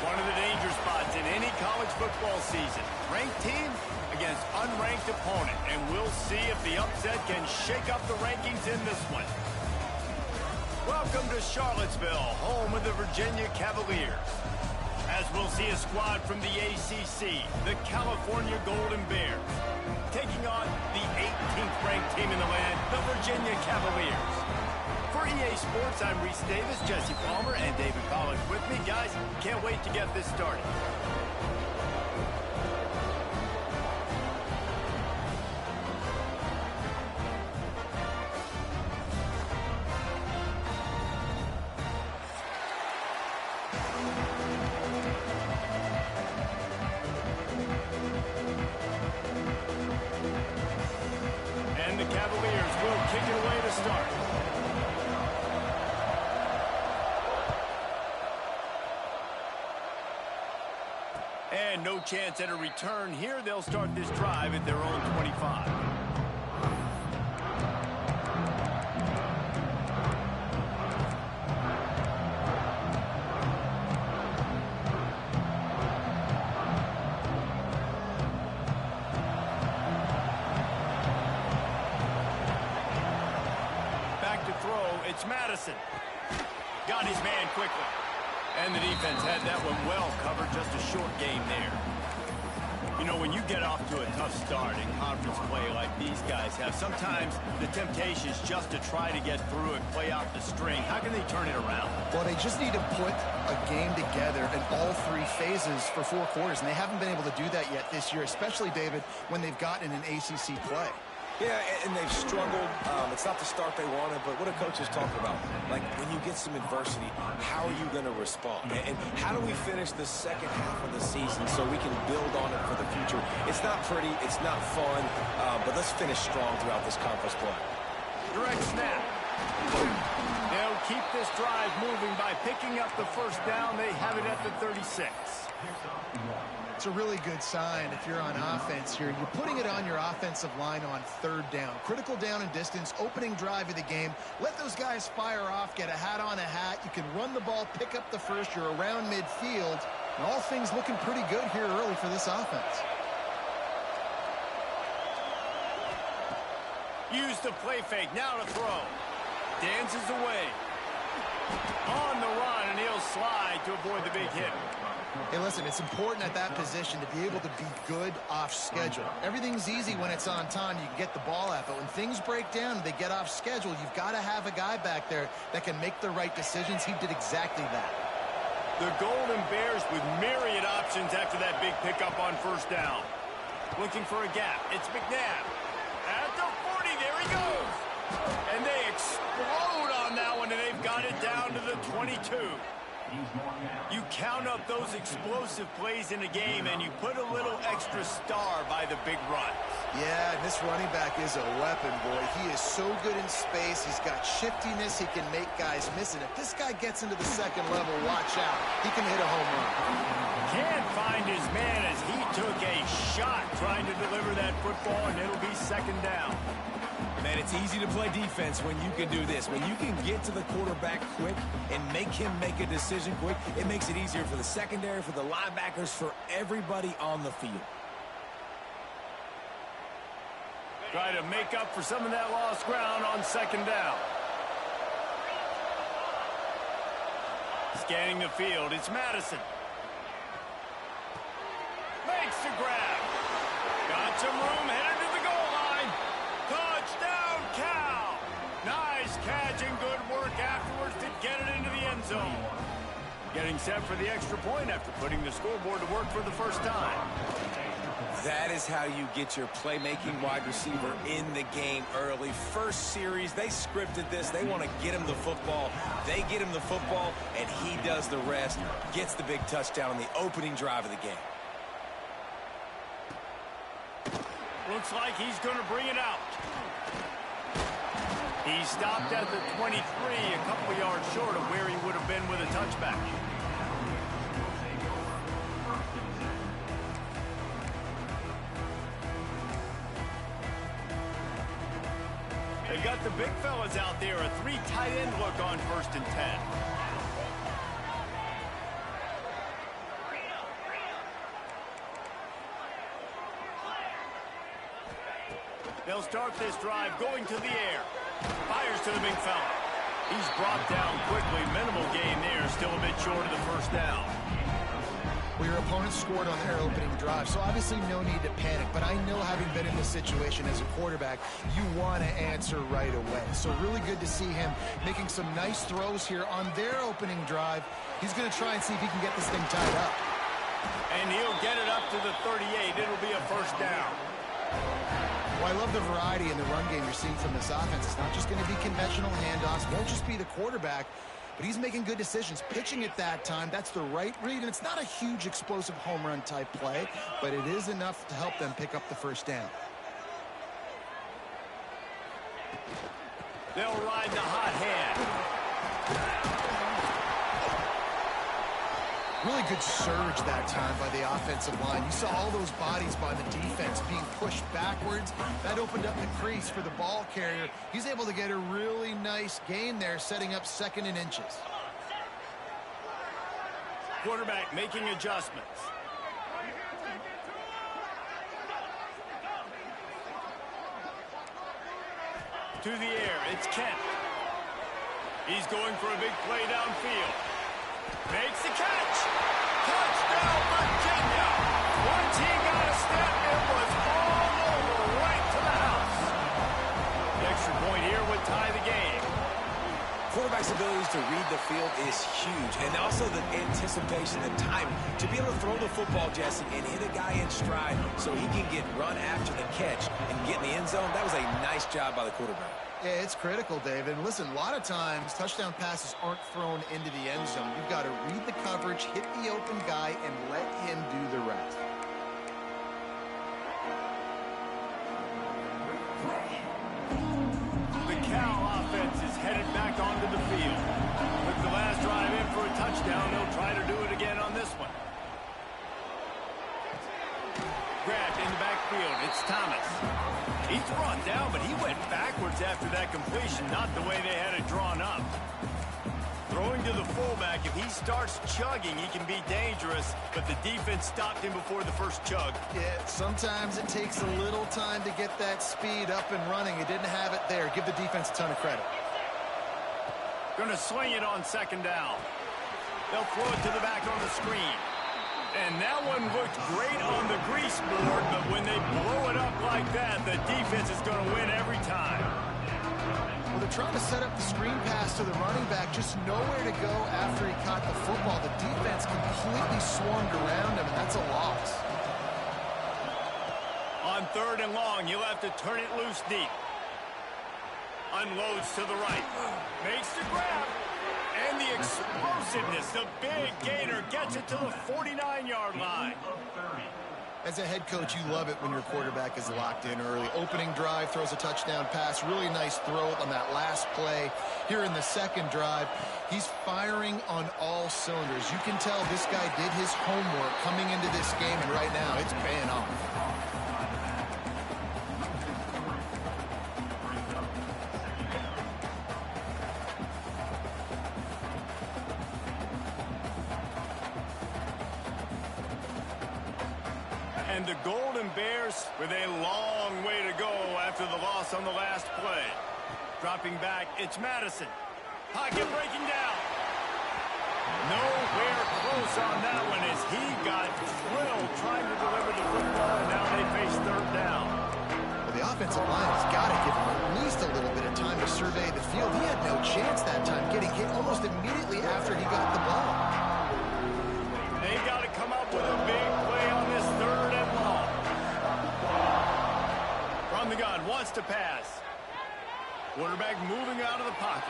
One of the danger spots in any college football season. Ranked team against unranked opponent. And we'll see if the upset can shake up the rankings in this one. Welcome to Charlottesville, home of the Virginia Cavaliers. As we'll see a squad from the ACC, the California Golden Bears, taking on the 18th ranked team in the land, the Virginia Cavaliers. For EA Sports, I'm Reese Davis, Jesse Palmer, and David Pollack with me. Guys, can't wait to get this started. And the Cavaliers will kick it away to start. And no chance at a return here. They'll start this drive at their own 25. Back to throw. It's Madison. Got his man quickly. And the defense had that one well covered, just a short game there. You know, when you get off to a tough start in conference play like these guys have, sometimes the temptation is just to try to get through and play out the string. How can they turn it around? Well, they just need to put a game together in all three phases for 4 quarters, and they haven't been able to do that yet this year, especially, David, when they've gotten an ACC play. Yeah, and they've struggled. It's not the start they wanted, but what a coach is talking about. Like, when you get some adversity, how are you going to respond? And how do we finish the second half of the season so we can build on it for the future? It's not pretty, it's not fun, but let's finish strong throughout this conference play. Direct snap. They'll keep this drive moving by picking up the first down. They have it at the 36. It's a really good sign if you're on offense here. You're putting it on your offensive line on 3rd down. Critical down and distance, opening drive of the game. Let those guys fire off, get a hat on a hat. You can run the ball, pick up the first. You're around midfield. And all things looking pretty good here early for this offense. Use the play fake. Now to throw. Dances away. On the run, and he'll slide to avoid the big hit. Hey, listen, it's important at that position to be able to be good off schedule. Everything's easy when it's on time. You can get the ball out, but when things break down and they get off schedule, you've got to have a guy back there that can make the right decisions. He did exactly that. The Golden Bears with myriad options after that big pickup on first down. Looking for a gap. It's McNabb. At the 40, there he goes. And they explode on that one, and they've got it down to the 22. You count up those explosive plays in a game, and you put a little extra star by the big run. Yeah, and this running back is a weapon, boy. He is so good in space. He's got shiftiness. He can make guys miss it. If this guy gets into the second level, watch out. He can hit a home run. Can't find his man as he took a shot trying to deliver that football, and it'll be 2nd down. Man, it's easy to play defense when you can do this. When you can get to the quarterback quick and make him make a decision quick, it makes it easier for the secondary, for the linebackers, for everybody on the field. Try to make up for some of that lost ground on 2nd down. Scanning the field, it's Madison. Makes the grab. Got some room, headed to the goal line. Touchdown, Cal. Nice catch and good work afterwards to get it into the end zone. Getting set for the extra point after putting the scoreboard to work for the first time. That is how you get your playmaking wide receiver in the game early. First series, they scripted this. They want to get him the football. They get him the football, and he does the rest. Gets the big touchdown on the opening drive of the game. Looks like he's going to bring it out. He stopped at the 23, a couple of yards short of where he would have been with a touchback. They've got the big fellas out there, a 3 tight end look on 1st and 10. They'll start this drive going to the air. Fires to the big fella. He's brought down quickly. Minimal gain there. Still a bit short of the first down. Well, your opponent scored on their opening drive, so obviously no need to panic. But I know, having been in this situation as a quarterback, you want to answer right away. So really good to see him making some nice throws here on their opening drive. He's going to try and see if he can get this thing tied up. And he'll get it up to the 38. It'll be a first down. Well, I love the variety in the run game you're seeing from this offense. It's not just going to be conventional handoffs. It won't just be the quarterback. But he's making good decisions. Pitching at that time, that's the right read. And it's not a huge explosive home run type play, but it is enough to help them pick up the first down. They'll ride the hot hand. Really good surge that time by the offensive line. You saw all those bodies by the defense being pushed backwards. That opened up the crease for the ball carrier. He's able to get a really nice gain there, setting up 2nd and inches. Quarterback making adjustments. To the air, it's Kent. He's going for a big play downfield. Makes the catch. Touchdown, Virginia. Once he got a step, it was all over, right to the house. The extra point here would tie the game. Quarterback's abilities to read the field is huge, and also the anticipation, the timing. To be able to throw the football, Jesse, and hit a guy in stride so he can get run after the catch and get in the end zone, that was a nice job by the quarterback. Yeah, it's critical, David. And listen, a lot of times touchdown passes aren't thrown into the end zone. You've got to read the coverage, hit the open guy, and let him do the rest. The Cal offense is headed back onto the field. With the last drive in for a touchdown, they'll try to do it again on this one. Grabbed in the backfield. It's Thomas. He's brought down, but he went backwards after that completion, not the way they had it drawn up. Throwing to the fullback, if he starts chugging, he can be dangerous, but the defense stopped him before the first chug. Yeah, sometimes it takes a little time to get that speed up and running. It didn't have it there. Give the defense a ton of credit. Going to swing it on 2nd down. They'll throw it to the back on the screen. And that one looked great on the grease board, but when they blow it up like that, the defense is going to win every time. Well, they're trying to set up the screen pass to the running back, just nowhere to go after he caught the football. The defense completely swarmed around him, and that's a loss. On 3rd and long, you'll have to turn it loose deep. Unloads to the right. Makes the grab. And the explosiveness, the big gainer gets it to the 49-yard line. As a head coach, you love it when your quarterback is locked in early. Opening drive, throws a touchdown pass. Really nice throw on that last play. Here in the 2nd drive, he's firing on all cylinders. You can tell this guy did his homework coming into this game, and right now it's paying off. And the Golden Bears with a long way to go after the loss on the last play. Dropping back, it's Madison. Pocket breaking down. Nowhere close on that one as he got drilled trying to deliver the football, and now they face 3rd down. Well, the offensive line has got to give him at least a little bit of time to survey the field. He had no chance that time, getting hit almost immediately after he got the ball. They've got to come up with a big play on this 3rd and long. From the gun, wants to pass. Quarterback moving out of the pocket.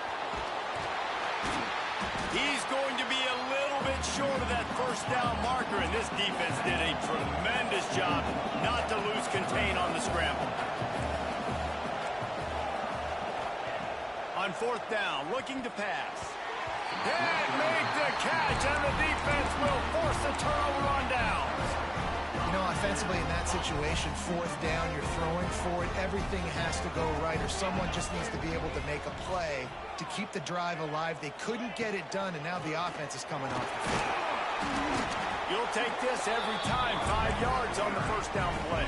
He's going to be a little bit short of that first down marker, and this defense did a tremendous job not to lose contain on the scramble. On 4th down, looking to pass. Can't make the catch, and the defense will force a turnover on downs. You know, offensively in that situation, 4th down, you're throwing for it. Everything has to go right, or someone just needs to be able to make a play to keep the drive alive. They couldn't get it done, and now the offense is coming off the field. You'll take this every time. 5 yards on the first down play.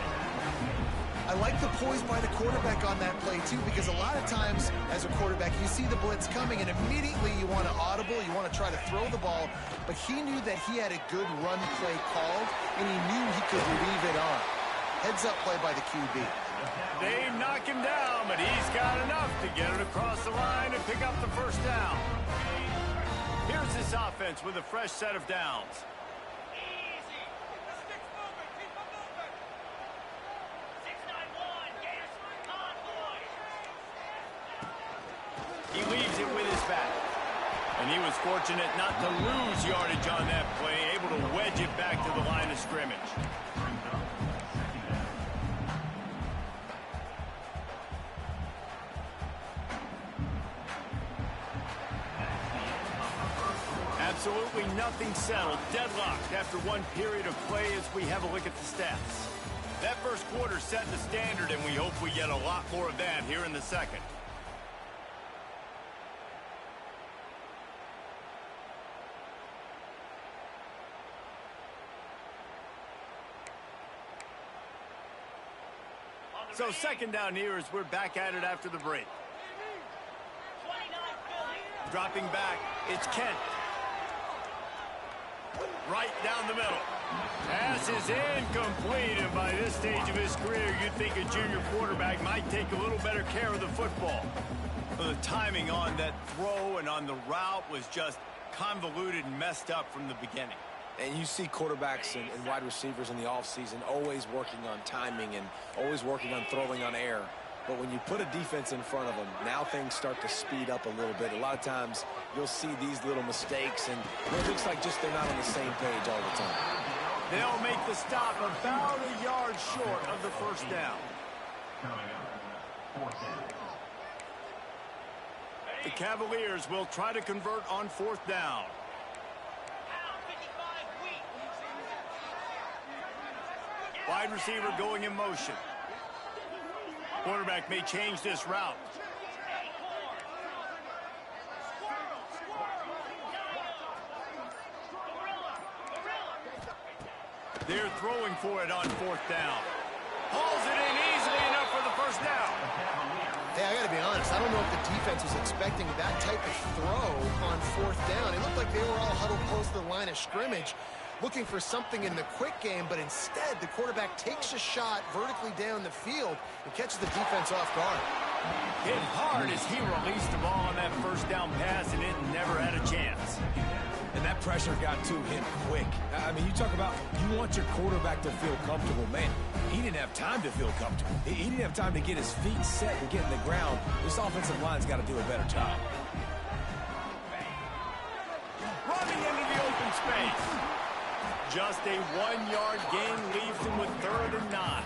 I like the poise by the quarterback on that play, too, because a lot of times as a quarterback, you see the blitz coming, and immediately you want to audible, you want to try to throw the ball, but he knew that he had a good run play called, and he knew he could leave it on. Heads-up play by the QB. They knock him down, but he's got enough to get it across the line and pick up the first down. Here's this offense with a fresh set of downs. He leaves it with his back. And he was fortunate not to lose yardage on that play, able to wedge it back to the line of scrimmage. Absolutely nothing settled. Deadlocked after one period of play as we have a look at the stats. That first quarter set the standard, and we hope we get a lot more of that here in the second. So second down here as we're back at it after the break. Dropping back, it's Kent. Right down the middle. Pass is incomplete, and by this stage of his career, you'd think a junior quarterback might take a little better care of the football. The timing on that throw and on the route was just convoluted and messed up from the beginning. And you see quarterbacks and wide receivers in the offseason always working on timing and always working on throwing on air. But when you put a defense in front of them, now things start to speed up a little bit. A lot of times you'll see these little mistakes, and it looks like just they're not on the same page all the time. They'll make the stop about a yard short of the first down. The Cavaliers will try to convert on fourth down. Wide receiver going in motion. Quarterback may change this route. They're throwing for it on fourth down. Hauls it in easily enough for the first down. Hey, I got to be honest. I don't know if the defense was expecting that type of throw on fourth down. It looked like they were all huddled close to the line of scrimmage, looking for something in the quick game, but instead the quarterback takes a shot vertically down the field and catches the defense off guard. Hit hard as he released the ball on that first down pass, and it never had a chance. And that pressure got to him quick. I mean, you talk about you want your quarterback to feel comfortable. Man, he didn't have time to feel comfortable. He didn't have time to get his feet set and get in the ground. This offensive line's got to do a better job. Running into the open space. Just a 1-yard gain leaves him with 3rd and 9.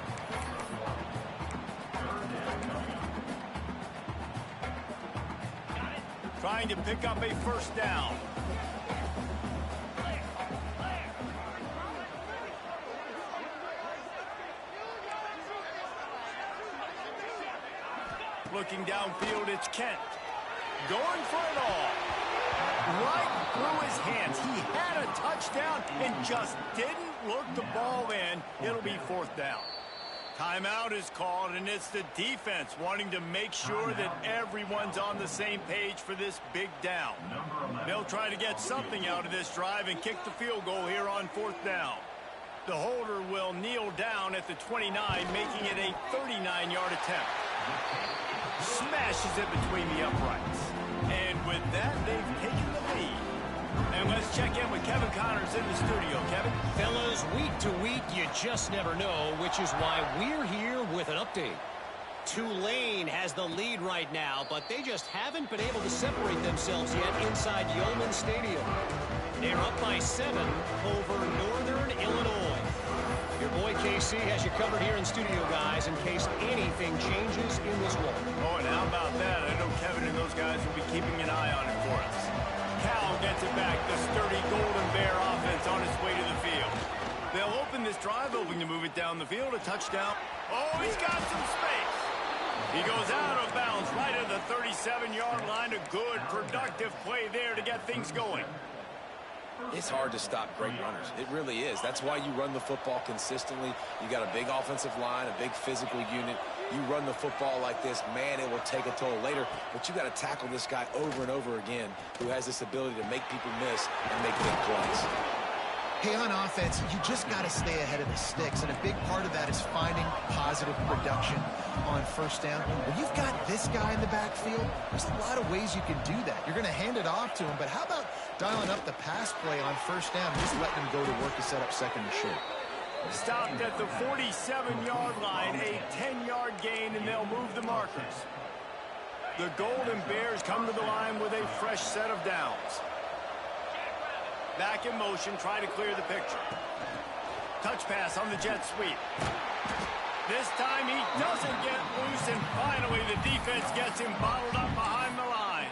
Trying to pick up a first down. Looking downfield, it's Kent. Going for it all. Right through his hands. He had a touchdown and just didn't look the ball in. It'll be 4th down. Timeout is called, and it's the defense wanting to make sure that everyone's on the same page for this big down. They'll try to get something out of this drive and kick the field goal here on 4th down. The holder will kneel down at the 29, making it a 39-yard attempt. Smashes it between the uprights. And with that, they've taken the lead. And let's check in with Kevin Connors in the studio. Kevin? Fellas, week to week, you just never know, which is why we're here with an update. Tulane has the lead right now, but they just haven't been able to separate themselves yet inside Yeoman Stadium. They're up by 7 over Northern Illinois. Your boy KC has you covered here in studio, guys, in case anything changes in this one. Oh, and how about that? I know Kevin and those guys will be keeping an eye on it for us. Cal gets it back. The sturdy Golden Bear offense on its way to the field. They'll open this drive, hoping to move it down the field. A touchdown. Oh, he's got some space. He goes out of bounds right at the 37-yard line. A good, productive play there to get things going. It's hard to stop great runners. It really is. That's why you run the football consistently. You got a big offensive line, a big physical unit. You run the football like this, man, it will take a toll later. But you got to tackle this guy over and over again who has this ability to make people miss and make big plays. Hey, on offense, you just got to stay ahead of the sticks, and a big part of that is finding positive production on first down. When you've got this guy in the backfield, there's a lot of ways you can do that. You're going to hand it off to him, but how about dialing up the pass play on first down and just letting him go to work to set up second and short? Stopped at the 47-yard line, a 10-yard gain, and they'll move the markers. The Golden Bears come to the line with a fresh set of downs. Back in motion, trying to clear the picture. Touch pass on the jet sweep. This time he doesn't get loose, and finally the defense gets him bottled up behind the line.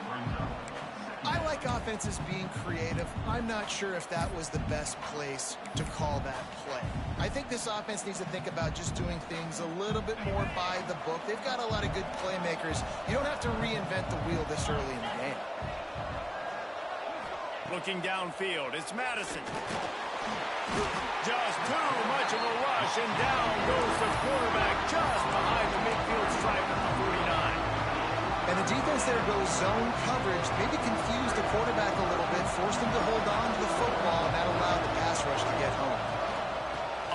I like offenses being creative. I'm not sure if that was the best place to call that play. I think this offense needs to think about just doing things a little bit more by the book. They've got a lot of good playmakers. You don't have to reinvent the wheel this early in the game. Looking downfield, it's Madison. Just too much of a rush, and down goes the quarterback just behind the midfield stripe at the 49. And the defense there goes zone coverage, maybe confused the quarterback a little bit, forced him to hold on to the football, and that allowed the pass rush to get home.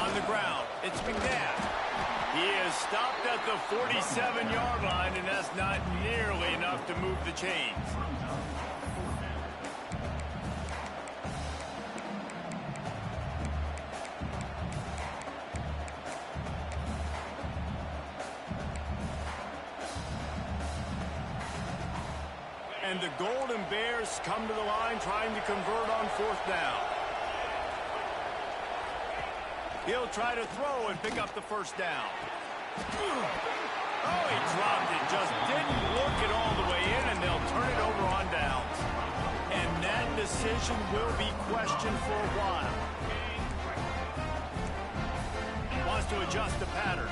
On the ground, it's McNabb. He is stopped at the 47-yard line, and that's not nearly enough to move the chains. And the Golden Bears come to the line trying to convert on fourth down. He'll try to throw and pick up the first down. Oh, he dropped it. Just didn't look it all the way in, and they'll turn it over on downs. And that decision will be questioned for a while. Wants to adjust the pattern.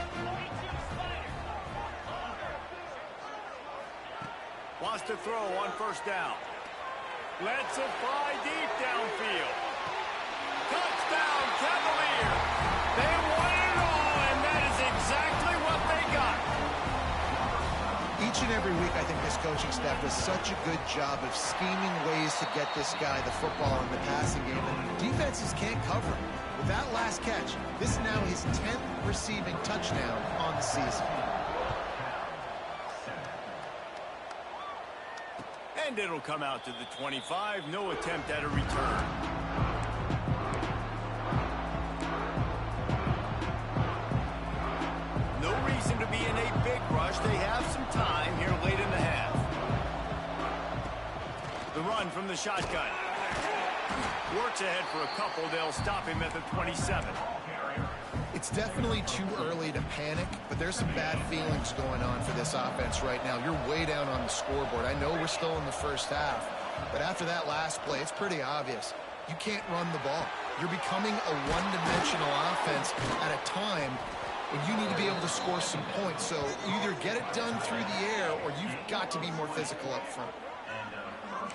Wants to throw on first down. Lets it fly deep downfield. Touchdown, Cavalier. They won it all, and that is exactly what they got. Each and every week, I think this coaching staff does such a good job of scheming ways to get this guy the football in the passing game, and defenses can't cover him. With that last catch, this is now his 10th receiving touchdown on the season. And it'll come out to the 25. No attempt at a return. No reason to be in a big rush. They have some time here late in the half. The run from the shotgun. Works ahead for a couple. They'll stop him at the 27. It's definitely too early to panic, but there's some bad feelings going on for this offense right now. You're way down on the scoreboard. I know we're still in the first half, but after that last play, it's pretty obvious. You can't run the ball. You're becoming a one-dimensional offense at a time when you need to be able to score some points. So either get it done through the air or you've got to be more physical up front.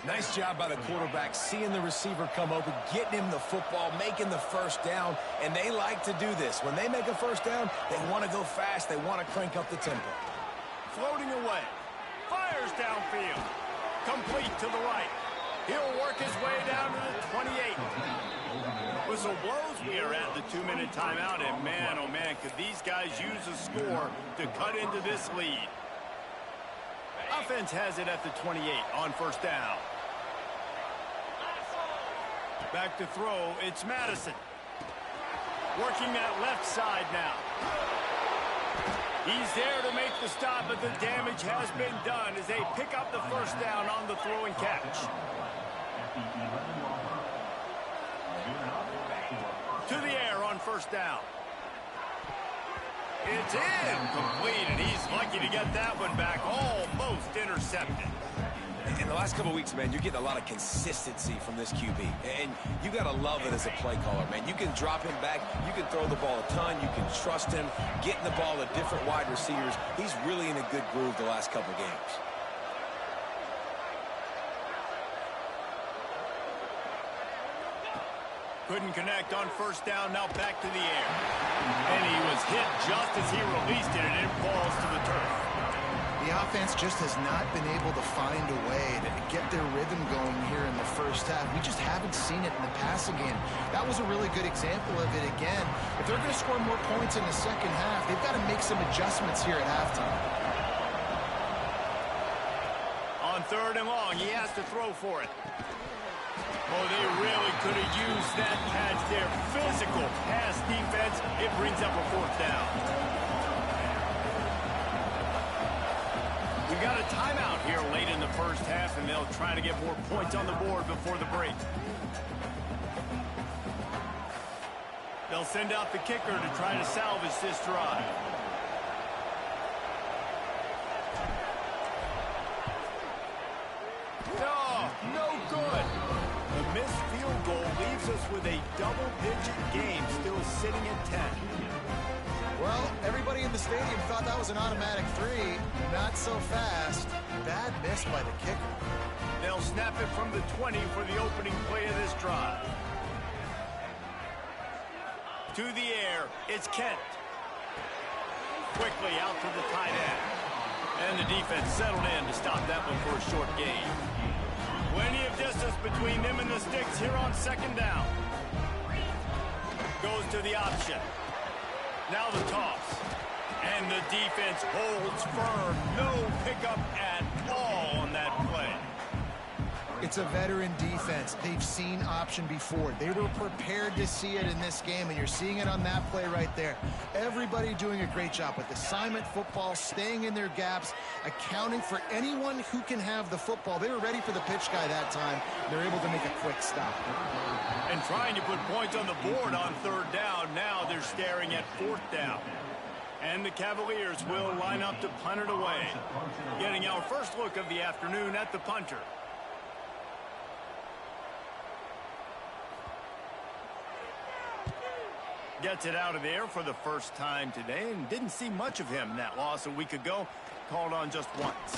Nice job by the quarterback, seeing the receiver come open, getting him the football, making the first down, and they like to do this. When they make a first down, they want to go fast. They want to crank up the tempo. Floating away. Fires downfield. Complete to the right. He'll work his way down to the 28. Whistle blows. We are at the 2-minute timeout, and man, oh man, could these guys use a score to cut into this lead. Offense has it at the 28 on first down. Back to throw, it's Madison. Working that left side now. He's there to make the stop, but the damage has been done as they pick up the first down on the throw and catch. To the air on first down. It's incomplete, and he's lucky to get that one back, almost intercepted. In the last couple of weeks, man, you're getting a lot of consistency from this QB. And you got to love it as a play caller, man. You can drop him back. You can throw the ball a ton. You can trust him, getting the ball to different wide receivers. He's really in a good groove the last couple of games. Couldn't connect on first down, now back to the air. And he was hit just as he released it, and it falls to the turf. The offense just has not been able to find a way to get their rhythm going here in the first half. We just haven't seen it in the passing game. That was a really good example of it again. If they're going to score more points in the second half, they've got to make some adjustments here at halftime. On third and long, he has to throw for it. Oh, they really could have used that catch there. Physical pass defense. It brings up a fourth down. We've got a timeout here late in the first half, and they'll try to get more points on the board before the break. They'll send out the kicker to try to salvage this drive. Oh, no good. The missed field goal leaves us with a double-digit game still sitting at 10. Well, everybody in the stadium thought that was an automatic 3. Not so fast. Bad miss by the kicker. They'll snap it from the 20 for the opening play of this drive. To the air, it's Kent. Quickly out to the tight end. And the defense settled in to stop that one for a short gain. Plenty of distance between them and the sticks here on second down. Goes to the option. Now the toss. And the defense holds firm. No pickup at all on that play. It's a veteran defense. They've seen option before. They were prepared to see it in this game, and you're seeing it on that play right there. Everybody doing a great job with assignment football, staying in their gaps, accounting for anyone who can have the football. They were ready for the pitch guy that time. They're able to make a quick stop. And trying to put points on the board on third down. Now they're staring at fourth down. And the Cavaliers will line up to punt it away. Getting our first look of the afternoon at the punter. Gets it out of there for the first time today, and didn't see much of him in that loss a week ago. Called on just once.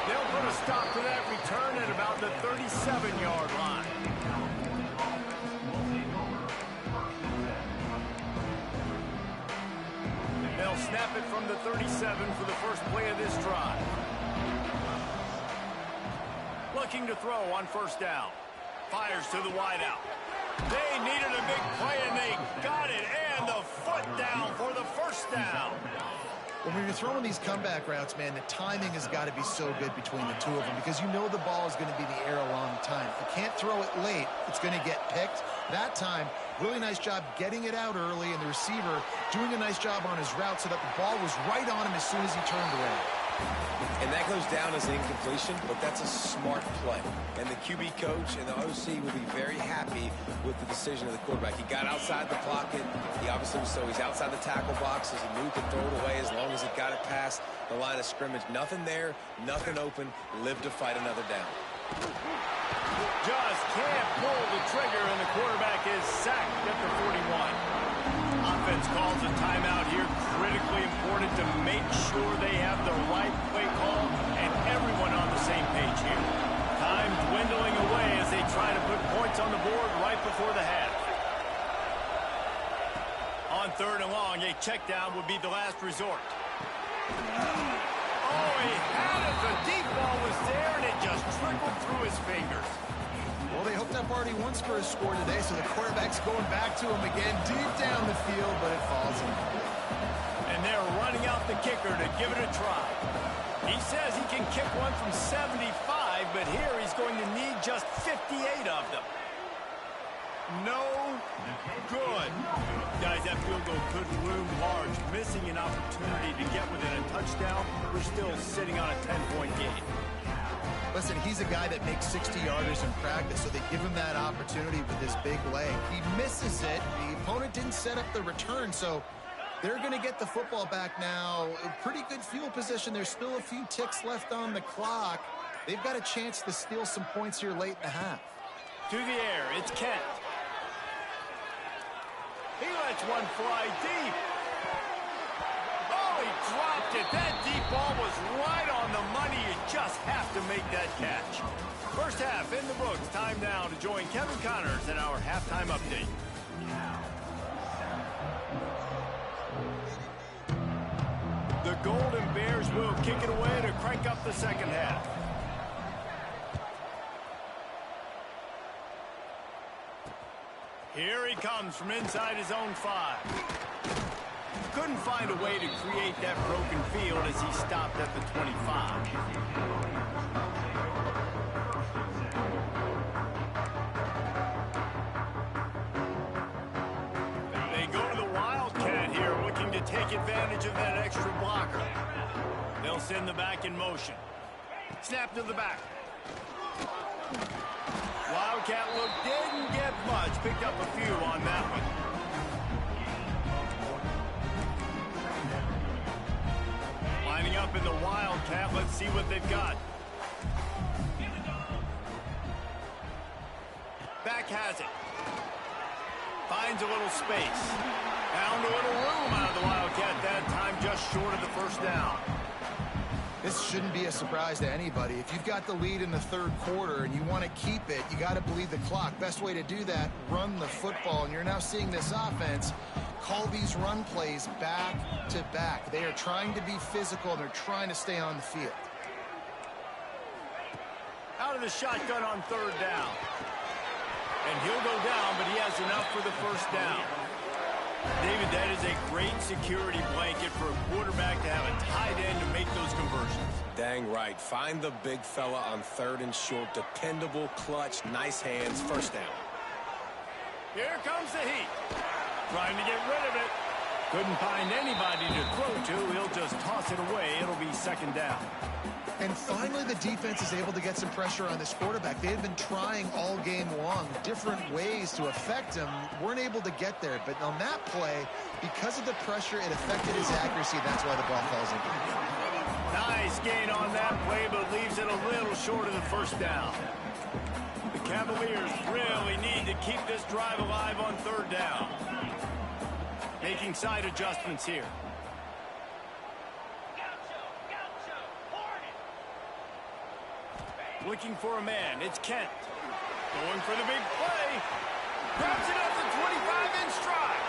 They'll put a stop to that return at about the 37-yard line. They'll snap it from the 37 for the first play of this drive. Looking to throw on first down. Fires to the wideout. They needed a big play, and they got it. And the foot down for the first down. When you're throwing these comeback routes, man, the timing has got to be so good between the two of them because you know the ball is going to be in the air a long time. If you can't throw it late, it's going to get picked. That time, really nice job getting it out early, and the receiver doing a nice job on his route so that the ball was right on him as soon as he turned away. And that goes down as an incompletion, but that's a smart play. And the QB coach and the OC will be very happy with the decision of the quarterback. He got outside the pocket. He obviously was, so he's outside the tackle box as he moved to throw it away as long as he got it past the line of scrimmage. Nothing there, nothing open. Live to fight another down. Just can't pull the trigger, and the quarterback is sacked at the 41. Offense calls a timeout here. Critically important to make sure they have the right play call and everyone on the same page here. Time dwindling away as they try to put points on the board right before the half. On third and long, a check down would be the last resort. Oh, he had it. The deep ball was there, and it just trickled through his fingers. Well, they hoped up already once for a score today, so the quarterback's going back to him again deep down the field, but it falls in. And they're running out the kicker to give it a try. He says he can kick one from 75, but here he's going to need just 58 of them. No good. Guys, that field goal could loom large. Missing an opportunity to get within a touchdown. We're still sitting on a 10-point game. Listen, he's a guy that makes 60-yarders in practice, so they give him that opportunity with his big leg. He misses it. The opponent didn't set up the return, so they're going to get the football back now. A pretty good field position. There's still a few ticks left on the clock. They've got a chance to steal some points here late in the half. To the air, it's Kent. He lets one fly deep. Oh, he dropped it. That deep ball was right on the money. You just have to make that catch. First First half in the books. Time now to join Kevin Connors in our halftime update. The Golden Bears will kick it away to crank up the second half. Here he comes from inside his own 5. Couldn't find a way to create that broken field as he stopped at the 25. They go to the Wildcat here, looking to take advantage of that extra blocker. They'll send the back in motion. Snap to the back. Wildcat look didn't get much. Picked up a few on that one. Lining up in the Wildcat. Let's see what they've got. Back has it. Finds a little space. Found a little room out of the Wildcat that time, just short of the first down. This shouldn't be a surprise to anybody. If you've got the lead in the third quarter and you want to keep it, you got to bleed the clock. Best way to do that, run the football. And you're now seeing this offense call these run plays back to back. They are trying to be physical, and they're trying to stay on the field. Out of the shotgun on third down. And he'll go down, but he has enough for the first down. David, that is a great security blanket for a quarterback to have a tight end to make those conversions. Dang right. Find the big fella on third and short. Dependable, clutch, nice hands, first down. Here comes the heat. Trying to get rid of it. Couldn't find anybody to throw to. He'll just toss it away. It'll be second down. And finally, the defense is able to get some pressure on this quarterback. They had been trying all game long different ways to affect him. Weren't able to get there. But on that play, because of the pressure, it affected his accuracy. That's why the ball falls in. Nice gain on that play, but leaves it a little short of the first down. The Cavaliers really need to keep this drive alive on third down. Making side adjustments here. Looking for a man. It's Kent. Going for the big play. Grabs it up the 25-inch stride.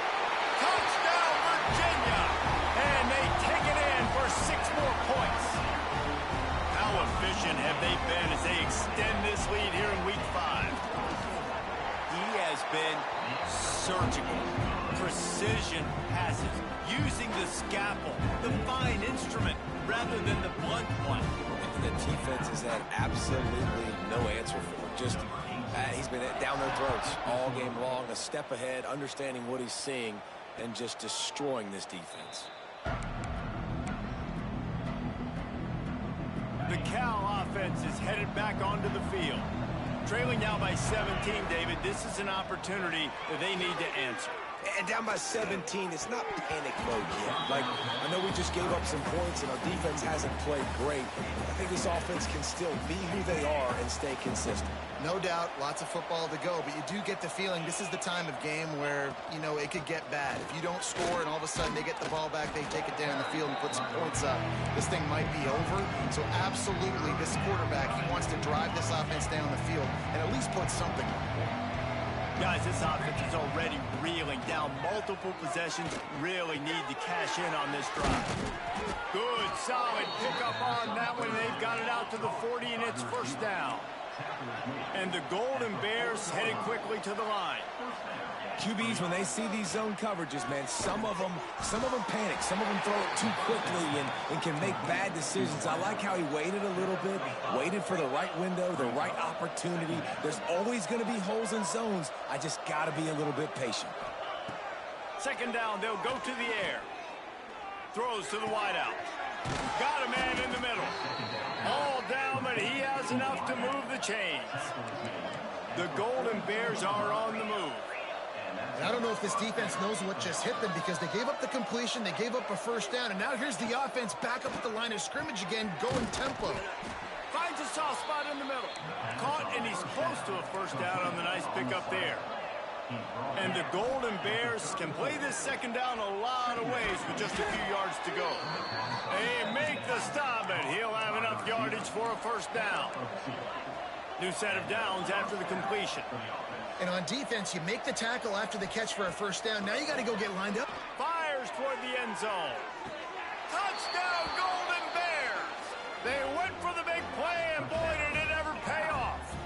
Touchdown, Virginia. And they take it in for 6 more points. How efficient have they been as they extend this lead here in Week 5? He has been surgical. Precision passes. Using the scalpel, the fine instrument, rather than the blunt one. The defense has had absolutely no answer for him. Just, he's been down their throats all game long, a step ahead, understanding what he's seeing, and just destroying this defense. The Cal offense is headed back onto the field. Trailing now by 17, David, this is an opportunity that they need to answer. And down by 17, it's not panic mode yet. Like, I know we just gave up some points and our defense hasn't played great. I think this offense can still be who they are and stay consistent. No doubt, lots of football to go, but you do get the feeling this is the time of game where, you know, it could get bad. If you don't score and all of a sudden they get the ball back, they take it down the field and put some points up, this thing might be over. So absolutely, this quarterback, he wants to drive this offense down the field and at least put something on the board. Guys, this offense is already reeling down multiple possessions. Really need to cash in on this drive. Good, solid pickup on that one. They've got it out to the 40, and it's first down. And the Golden Bears headed quickly to the line. QBs, when they see these zone coverages, man, some of them panic. Some of them throw it too quickly and can make bad decisions. I like how he waited a little bit, waited for the right window, the right opportunity. There's always going to be holes in zones. I just got to be a little bit patient. Second down, they'll go to the air. Throws to the wideout. Got a man in the middle. All down, but he has enough to move the chains. The Golden Bears are on the move. And I don't know if this defense knows what just hit them because they gave up the completion, they gave up a first down, and now here's the offense back up at the line of scrimmage again, going tempo. Finds a soft spot in the middle. Caught, and he's close to a first down on the nice pickup there. And the Golden Bears can play this second down a lot of ways with just a few yards to go. They make the stop, and he'll have enough yardage for a first down. New set of downs after the completion. And on defense, you make the tackle after the catch for a first down. Now you got to go get lined up. Fires toward the end zone. Touchdown, Golden Bears! They went for the big play, and boy, did it ever pay off.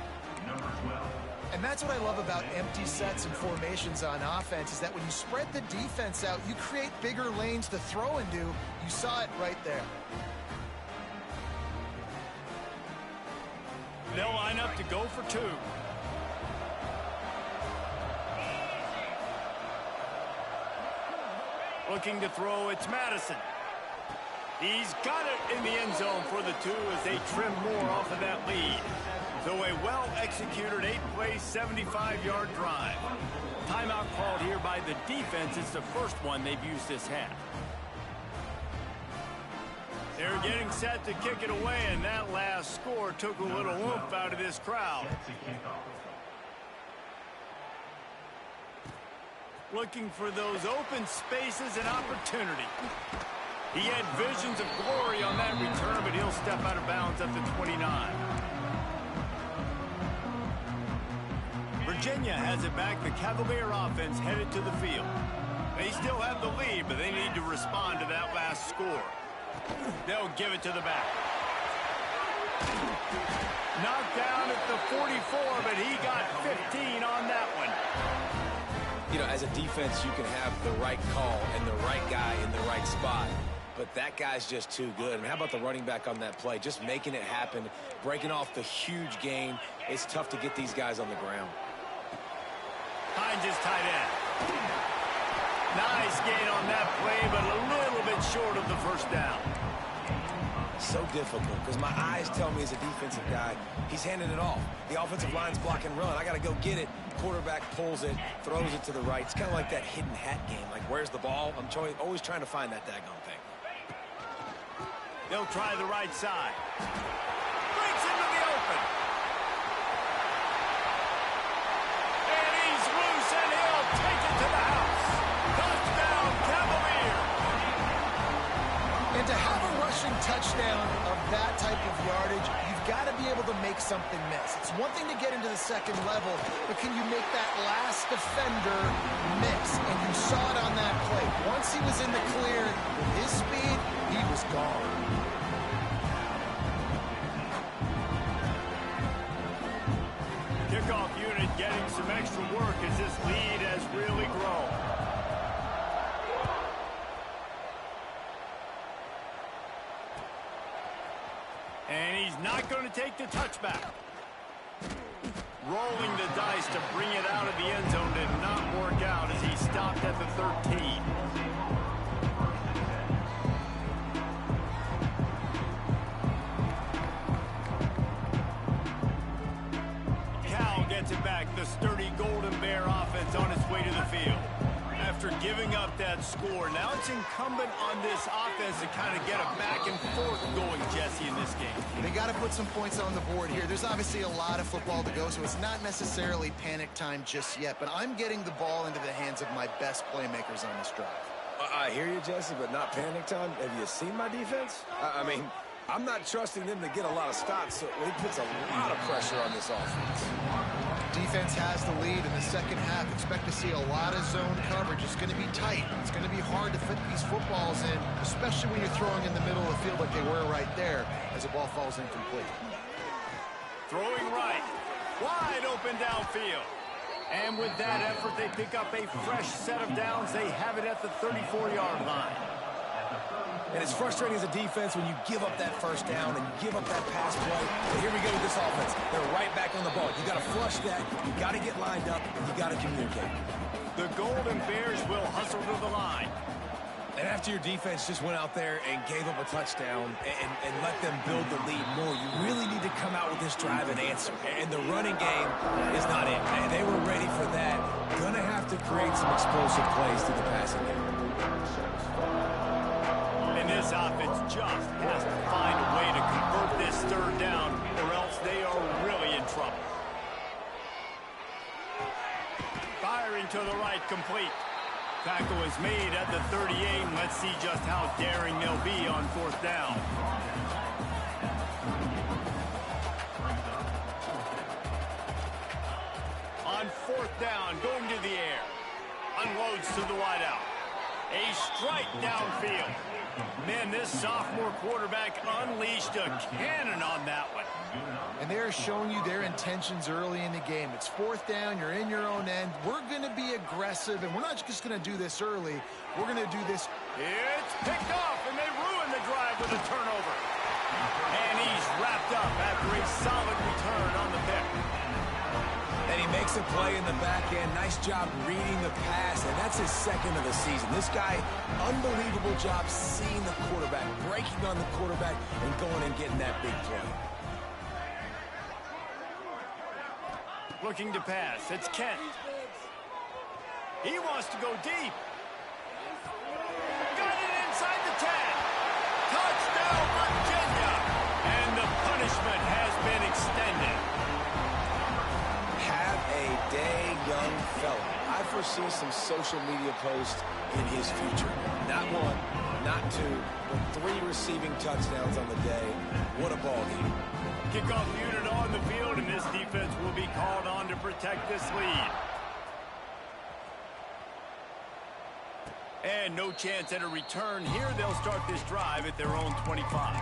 And that's what I love about empty sets and formations on offense, is that when you spread the defense out, you create bigger lanes to throw into. You saw it right there. They'll line up to go for 2. Looking to throw, it's Madison. He's got it in the end zone for the 2 as they trim more off of that lead. So a well-executed 8-play, 75-yard drive. Timeout called here by the defense. It's the first one they've used this half. They're getting set to kick it away, and that last score took a little oomph out of this crowd. Looking for those open spaces and opportunity. He had visions of glory on that return, but he'll step out of bounds at the 29. Virginia has it back. The Cavalier offense headed to the field. They still have the lead, but they need to respond to that last score. They'll give it to the back. Knocked down at the 44, but he got 15 on that one. You know, as a defense, you can have the right call and the right guy in the right spot. But that guy's just too good. And how about the running back on that play? Just making it happen, breaking off the huge gain. It's tough to get these guys on the ground. Hines is tight end. Nice gain on that play, but a little bit short of the first down. So difficult because my eyes tell me as a defensive guy, he's handing it off. The offensive line's block and run. I got to go get it. Quarterback pulls it, throws it to the right. It's kind of like that hidden hat game. Like, where's the ball? I'm always trying to find that daggone thing. They'll try the right side. Breaks into the open. And he's loose, and he'll take it to the house. Touchdown, Cavalier. And to have a rushing touchdown of that type of yardage, you've got to be able to make something miss. It's one thing to get into the second level, but can you make that last defender miss? And you saw it on that play. Once he was in the clear, with his speed, he was gone. Kickoff unit getting some extra work as this lead has really grown. And he's not going to take the touchback. Rolling the dice to bring it out of the end zone did not work out as he stopped at the 13. Cal gets it back. The sturdy Golden Bear offense on its way to the field. After giving up that score, now it's incumbent on this offense to kind of get a back and forth going, Jesse, in this game. They got to put some points on the board here. There's obviously a lot of football to go, so it's not necessarily panic time just yet, but I'm getting the ball into the hands of my best playmakers on this drive. I hear you, Jesse, but not panic time. Have you seen my defense? I mean, I'm not trusting them to get a lot of stops, so it puts a lot of pressure on this offense. Defense has the lead in the second half. Expect to see a lot of zone coverage. It's going to be tight. It's going to be hard to fit these footballs in, especially when you're throwing in the middle of the field like they were right there as the ball falls incomplete. Throwing right. Wide open downfield. And with that effort, they pick up a fresh set of downs. They have it at the 34-yard line. And it's frustrating as a defense when you give up that first down and you give up that pass play. But here we go with this offense. They're right back on the ball. You got to flush that. You got to get lined up. And you got to communicate. The Golden Bears will hustle to the line. And after your defense just went out there and gave up a touchdown and let them build the lead more, you really need to come out with this drive and answer. And the running game is not it. And they were ready for that. Going to have to create some explosive plays through the passing game. And this offense just has to find a way to convert this third down, or else they are really in trouble. Firing to the right, complete. Tackle is made at the 38, and let's see just how daring they'll be on fourth down. down, going to the air. Unloads to the wideout. A strike downfield. Man, this sophomore quarterback unleashed a cannon on that one. And they're showing you their intentions early in the game. It's fourth down. You're in your own end. We're going to be aggressive, and we're not just going to do this early. We're going to do this. It's picked off, and they ruin the drive with a turnover. And he's wrapped up after a solid return on the pick. And he makes a play in the back end. Nice job reading the pass, and that's his second of the season. This guy, unbelievable job seeing the quarterback, breaking on the quarterback, and going and getting that big play. Looking to pass. It's Kent. He wants to go deep. Got it inside the 10. Touchdown, Virginia. And the punishment has been extended. Have a day, young fella. I foresee some social media posts in his future. Not one, not two, but 3 receiving touchdowns on the day. What a ball game. Kickoff unit on the field, and this defense will be called on to protect this lead. And no chance at a return here. They'll start this drive at their own 25.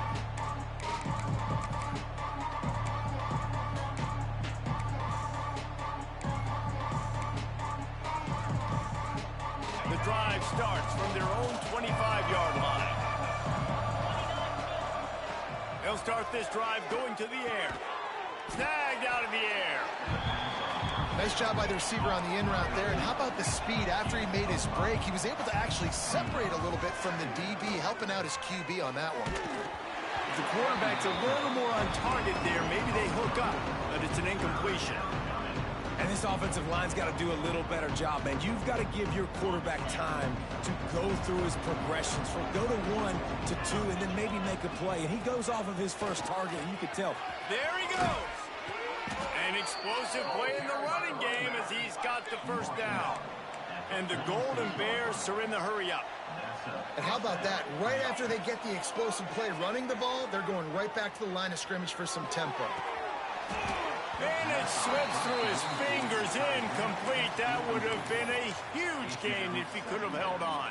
The drive starts from their own 25-yard line. They'll start this drive going to the air. Snagged out of the air. Nice job by the receiver on the in route there. And how about the speed? After he made his break, he was able to actually separate a little bit from the DB, helping out his QB on that one. If the quarterback's a little more on target there, maybe they hook up, but it's an incompletion. And this offensive line's got to do a little better job, man. You've got to give your quarterback time to go through his progressions, from go to 1 to 2, and then maybe make a play. And he goes off of his first target, and you can tell. There he goes. An explosive play in the running game as he's got the first down. And the Golden Bears are in the hurry-up. And how about that? Right after they get the explosive play running the ball, they're going right back to the line of scrimmage for some tempo. And it slips through his fingers, incomplete. That would have been a huge gain if he could have held on.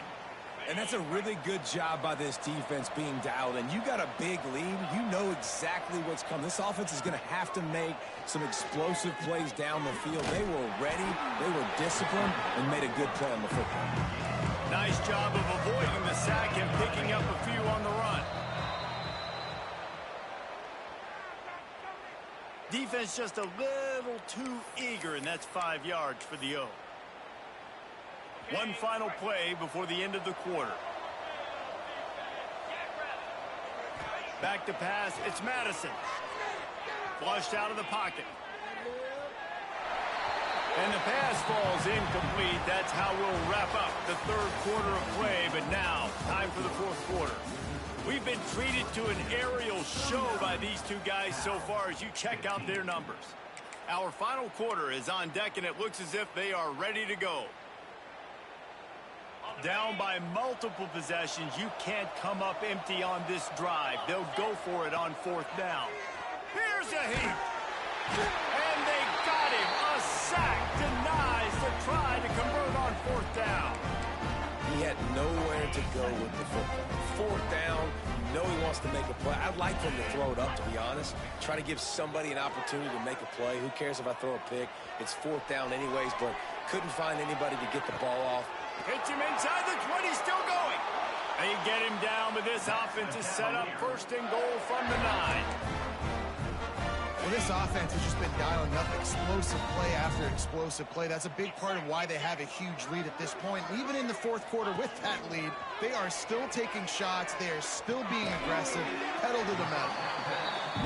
And that's a really good job by this defense being dialed in. You got a big lead. You know exactly what's coming. This offense is going to have to make some explosive plays down the field. They were ready, they were disciplined, and made a good play on the football. Nice job of avoiding the sack and picking up a few on the run. Defense just a little too eager, and that's 5 yards for the O. One final play before the end of the quarter. Back to pass, it's Madison. Flushed out of the pocket. And the pass falls incomplete. That's how we'll wrap up the third quarter of play, but now, time for the fourth quarter. We've been treated to an aerial show by these two guys so far as you check out their numbers. Our final quarter is on deck, and it looks as if they are ready to go. Down by multiple possessions, you can't come up empty on this drive. They'll go for it on fourth down. Here's a heat. And they got him. A sack denies the try to convert on fourth down. He had nowhere to go with the football. Fourth down, you know he wants to make a play. I'd like for him to throw it up, to be honest. Try to give somebody an opportunity to make a play. Who cares if I throw a pick? It's fourth down anyways, but couldn't find anybody to get the ball off. Hits him inside the 20, still going. They get him down, but this offense is set up first and goal from the 9. Well, this offense has just been dialing up explosive play after explosive play. That's a big part of why they have a huge lead at this point. Even in the fourth quarter with that lead, they are still taking shots. They are still being aggressive. Pedal to the metal.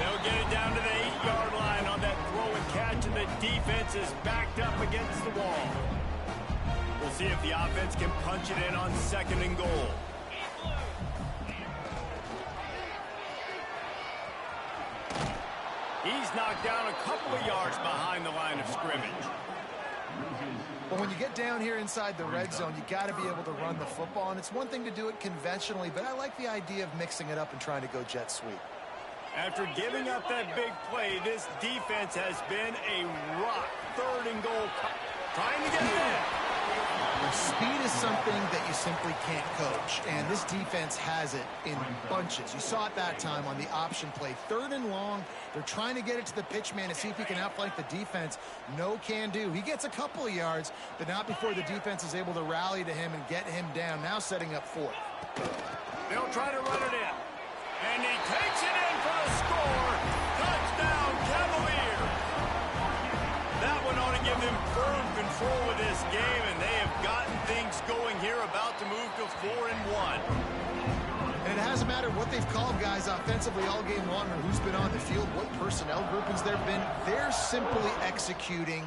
They'll get it down to the 8-yard line on that throw and catch, and the defense is backed up against the wall. We'll see if the offense can punch it in on second and goal. He's knocked down a couple of yards behind the line of scrimmage. But when you get down here inside the red zone, you got to be able to run the football. And it's one thing to do it conventionally, but I like the idea of mixing it up and trying to go jet sweep. After giving up that big play, this defense has been a rock. Third and goal. Trying to get it in. Speed is something that you simply can't coach, and this defense has it in bunches. You saw it that time on the option play. 3rd and long, they're trying to get it to the pitch man to see if he can outflank the defense. No can do. He gets a couple of yards, but not before the defense is able to rally to him and get him down, now setting up 4th. They'll try to run it in. And he takes it in for the score. Touchdown, Cavalier. That one ought to give them firm control of this game, and they have gotten things going here, about to move to 4-1. And it hasn't mattered what they've called guys offensively all game long or who's been on the field, what personnel groupings there have been. They're simply executing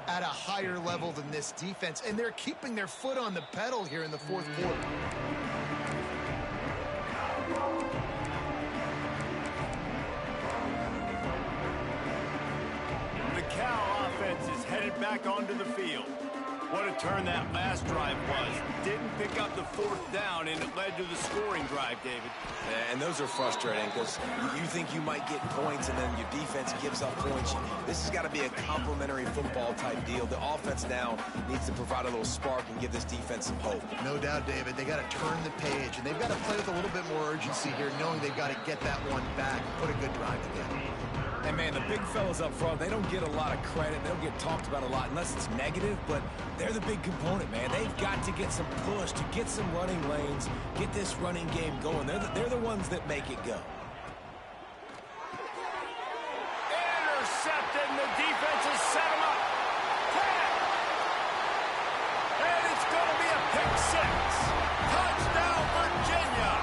at a higher level than this defense, and they're keeping their foot on the pedal here in the 4th quarter. The Cal offense is headed back onto the field. What a turn that last drive was. Didn't pick up the 4th down, and it led to the scoring drive, David. And those are frustrating because you think you might get points and then your defense gives up points. This has got to be a complementary football type deal. The offense now needs to provide a little spark and give this defense some hope. No doubt, David. They got to turn the page, and they've got to play with a little bit more urgency here, knowing they've got to get that one back and put a good drive together. And, man, the big fellas up front, they don't get a lot of credit. They don't get talked about a lot unless it's negative, but they're the big component, man. They've got to get some push, to get some running lanes, get this running game going. They're the ones that make it go. Intercepted, and the defense has set him up. And it's going to be a pick 6. Touchdown, Virginia.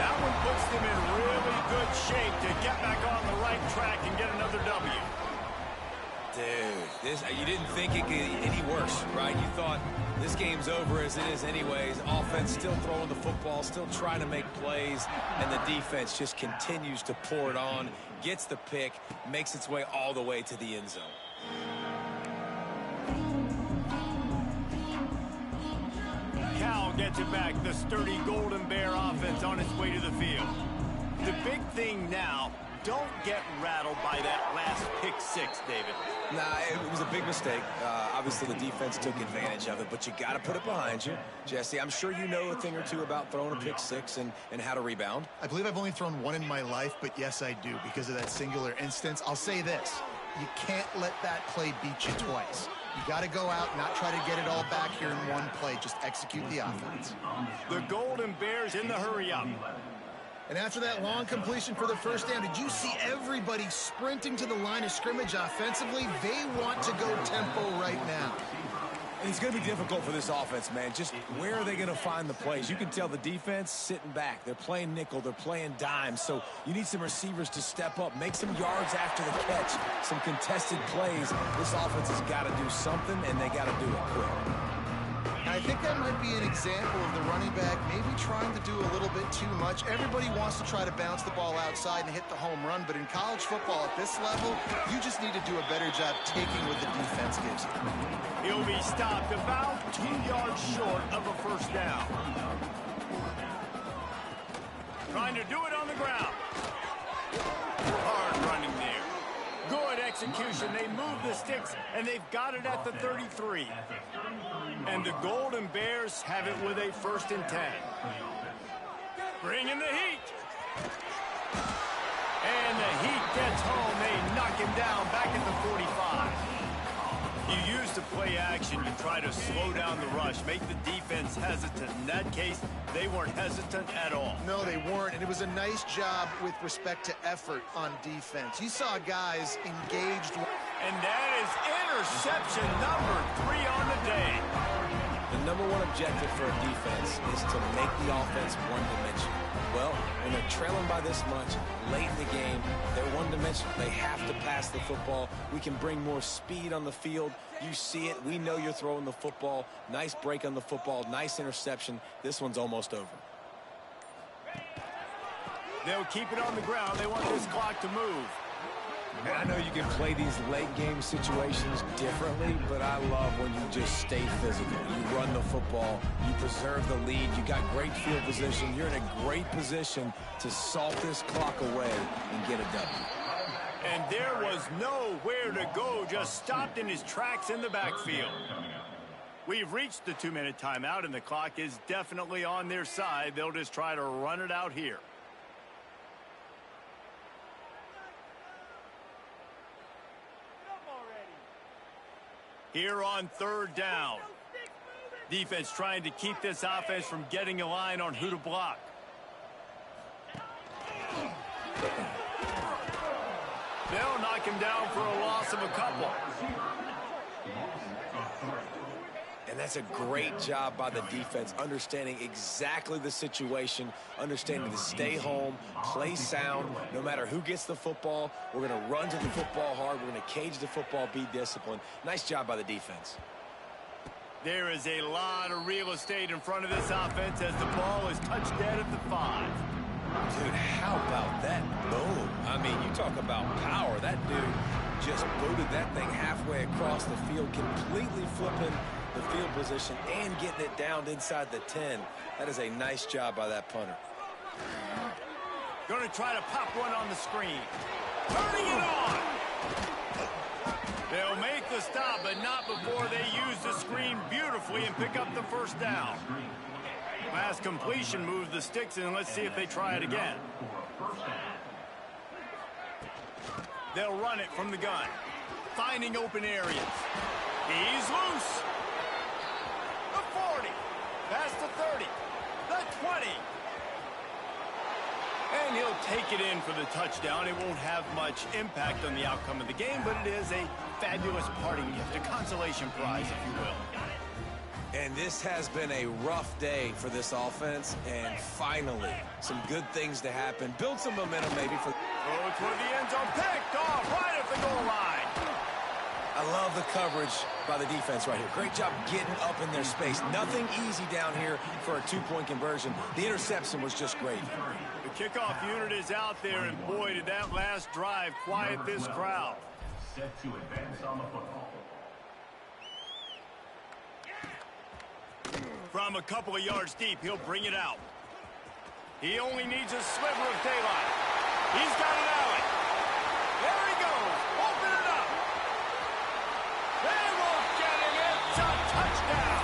That one puts them in really good shape to get back on the right track and get another W. Dude, you didn't think it could get any worse, right? You thought this game's over as it is anyways. Offense still throwing the football, still trying to make plays, and the defense just continues to pour it on, gets the pick, makes its way all the way to the end zone. Cal gets it back. The sturdy Golden Bear offense on its way to the field. The big thing now, don't get rattled by that last pick 6, David. Nah, it was a big mistake. Obviously, the defense took advantage of it, but you got to put it behind you. Jesse, I'm sure you know a thing or two about throwing a pick 6 and how to rebound. I believe I've only thrown one in my life, but yes, I do because of that singular instance. I'll say this. You can't let that play beat you twice. You got to go out and not try to get it all back here in one play. Just execute the offense. The Golden Bears in the hurry-up. And after that long completion for the 1st down, did you see everybody sprinting to the line of scrimmage offensively? They want to go tempo right now. And it's going to be difficult for this offense, man. Just where are they going to find the plays? You can tell the defense sitting back. They're playing nickel. They're playing dime. So you need some receivers to step up, make some yards after the catch, some contested plays. This offense has got to do something, and they got to do it quick. I think that might be an example of the running back maybe trying to do a little bit too much. Everybody wants to try to bounce the ball outside and hit the home run, but in college football at this level, you just need to do a better job taking what the defense gives you. He'll be stopped about 2 yards short of a 1st down. Trying to do it on the ground. Hard running there. Good execution. They move the sticks, and they've got it at the 33. And the Golden Bears have it with a 1st and 10. Bring in the heat. And the heat gets home. They knock him down back at the 45. You use the play action. You try to slow down the rush, make the defense hesitant. In that case, they weren't hesitant at all. No, they weren't, and it was a nice job with respect to effort on defense. You saw guys engaged. And that is interception number 3 on the day. The number one objective for a defense is to make the offense one-dimensional. Well, when they're trailing by this much, late in the game, they're one-dimensional. They have to pass the football. We can bring more speed on the field. You see it. We know you're throwing the football. Nice break on the football. Nice interception. This one's almost over. They'll keep it on the ground. They want this clock to move. And I know you can play these late-game situations differently, but I love when you just stay physical. You run the football. You preserve the lead. You got great field position. You're in a great position to salt this clock away and get a W. And there was nowhere to go, just stopped in his tracks in the backfield. We've reached the 2-minute timeout, and the clock is definitely on their side. They'll just try to run it out here. Here on 3rd down. Defense trying to keep this offense from getting a line on who to block. They'll knock him down for a loss of a couple. And that's a great job by the defense, understanding exactly the situation, understanding to stay home, play sound. No matter who gets the football, we're going to run to the football hard. We're going to cage the football, be disciplined. Nice job by the defense. There is a lot of real estate in front of this offense as the ball is touched dead at the 5. Dude, how about that boom? I mean, you talk about power. That dude just booted that thing halfway across the field, completely flipping the field position and getting it down inside the 10. That is a nice job by that punter. Going to try to pop one on the screen. Turning it on. They'll make the stop, but not before they use the screen beautifully and pick up the 1st down. Last completion moves the sticks, and let's see if they try it again. They'll run it from the gun, finding open areas. He's loose. The 40, past the 30, the 20. And he'll take it in for the touchdown. It won't have much impact on the outcome of the game, but it is a fabulous parting gift, a consolation prize, if you will. And this has been a rough day for this offense, and finally, some good things to happen. Build some momentum maybe for... Oh, toward the end zone, picked off right at the goal line. I love the coverage by the defense right here. Great job getting up in their space. Nothing easy down here for a 2-point conversion. The interception was just great. The kickoff unit is out there, and boy, did that last drive quiet this crowd. Set to advance on the football. From a couple of yards deep, he'll bring it out. He only needs a sliver of daylight. He's got an alley. There he goes. Open it up. They won't get him. It's a touchdown.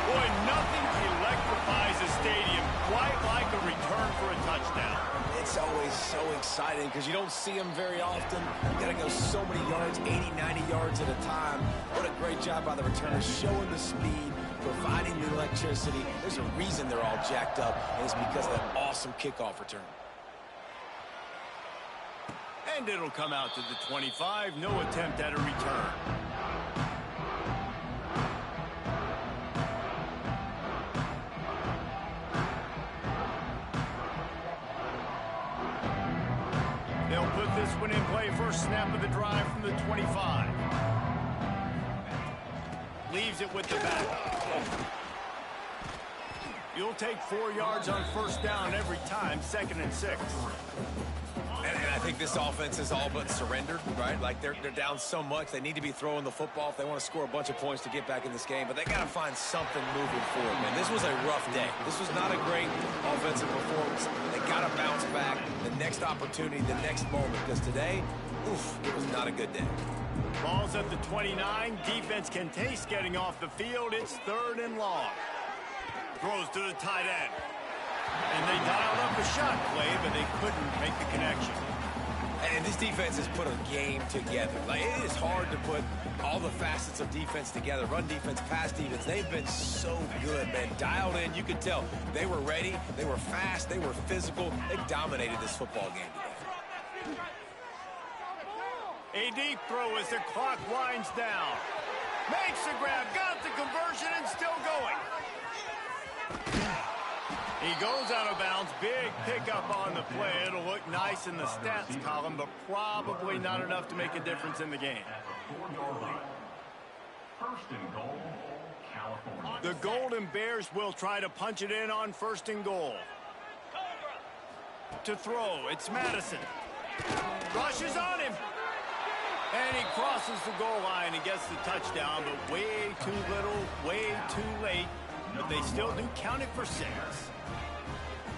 Boy, nothing electrifies a stadium quite like a return for a touchdown. It's always so exciting because you don't see them very often. You got to go so many yards, 80, 90 yards at a time. What a great job by the returners, showing the speed, providing the electricity. There's a reason they're all jacked up, and it's because of that awesome kickoff return. And it'll come out to the 25. No attempt at a return. They'll put this one in play. First snap of the drive from the 25. Leaves it with the back. You'll take 4 yards on 1st down every time, 2nd and 6. And I think this offense is all but surrendered, right? Like they're down so much, they need to be throwing the football if they want to score a bunch of points to get back in this game. But they got to find something moving forward, man. This was a rough day. This was not a great offensive performance. They got to bounce back the next opportunity, the next moment. Because today, oof, it was not a good day. Ball's at the 29. Defense can taste getting off the field. It's 3rd and long. Throws to the tight end. And they dialed up a shot play, but they couldn't make the connection. And this defense has put a game together. Like, it is hard to put all the facets of defense together. Run defense, pass defense. They've been so good, man. Dialed in. You could tell they were ready. They were fast. They were physical. They dominated this football game today. A deep throw as the clock winds down. Makes the grab, got the conversion, and still going. He goes out of bounds. Big pickup on the play. It'll look nice in the stats column, but probably not enough to make a difference in the game. First and goal, California. The Golden Bears will try to punch it in on 1st and goal. To throw, it's Madison. Rushes on him. And he crosses the goal line and gets the touchdown, but way too little, way too late. But they still do count it for 6.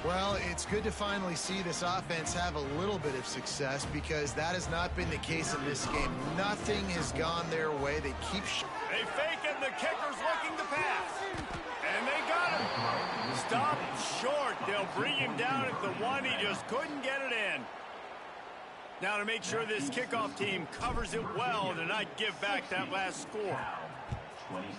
Well, it's good to finally see this offense have a little bit of success because that has not been the case in this game. Nothing has gone their way. They keep... They fake it, and the kicker's looking to pass. And they got him. Stop short. They'll bring him down at the one. He just couldn't get it in. Now to make sure this kickoff team covers it well to not give back that last score. 27.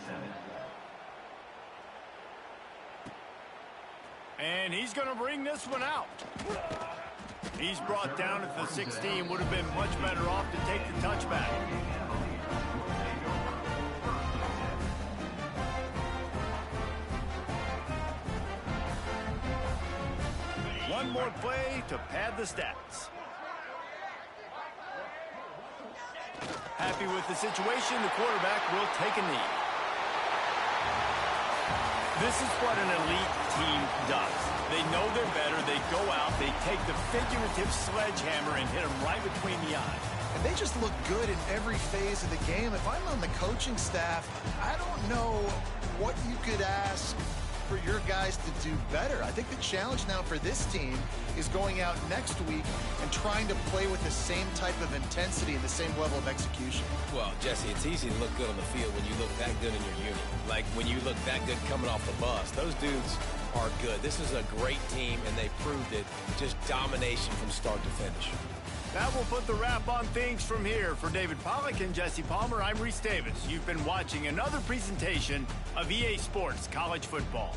And he's going to bring this one out. He's brought down at the 16. Would have been much better off to take the touchback. One more play to pad the stats. Happy with the situation, the quarterback will take a knee. This is what an elite team does. They know they're better. They go out. They take the figurative sledgehammer and hit them right between the eyes. And they just look good in every phase of the game. If I'm on the coaching staff, I don't know what you could ask for your guys to do better. I think the challenge now for this team is going out next week and trying to play with the same type of intensity and the same level of execution. Well, Jesse, it's easy to look good on the field when you look that good in your unit. Like when you look that good coming off the bus. Those dudes are good. This is a great team, and they proved it. Just domination from start to finish. That will put the wrap on things from here. For David Pollack and Jesse Palmer, I'm Reese Davis. You've been watching another presentation of EA Sports College Football.